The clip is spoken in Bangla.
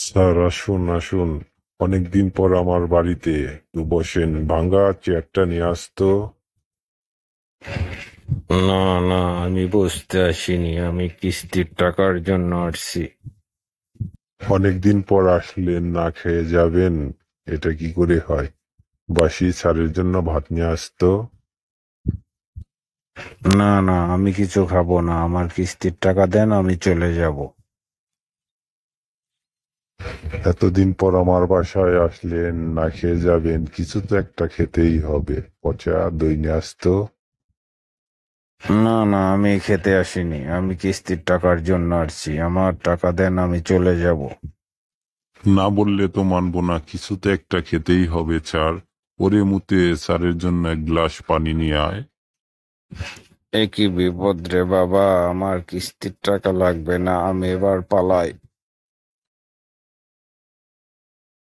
স্যার, আসুন আসুন। অনেকদিন পর আমার বাড়িতে একটু বসেন, ভাঙা চেয়ারটা নিয়ে আসতো। না না, আমি বসতে আসিনি, আমি কিস্তির টাকার জন্য আসছি। অনেকদিন পর আসলেন, না খেয়ে যাবেন? এটা কি করে হয়? বাসি স্যারের জন্য ভাত নিয়ে আসতো। না না, আমি কিছু খাবো না, আমার কিস্তির টাকা দেন, আমি চলে যাব। এতদিন পর আমার বাসায় আসলেন, না খেয়ে যাবেন, কিছু তো একটা খেতেই হবে। পচা দই নিয়ে আসতো। না না, আমি খেতে আসিনি, আমি কিস্তির টাকার জন্য আসছি, আমার টাকা দেন, আমি চলে যাব। না বললে তো মানবো না, কিছু তো একটা খেতেই হবে স্যার। ওরে মুতে স্যারের জন্য এক গ্লাস পানি নিয়ে আয়। এ কি বিপদ রে বাবা, আমার কিস্তির টাকা লাগবে না, আমি এবার পালাই।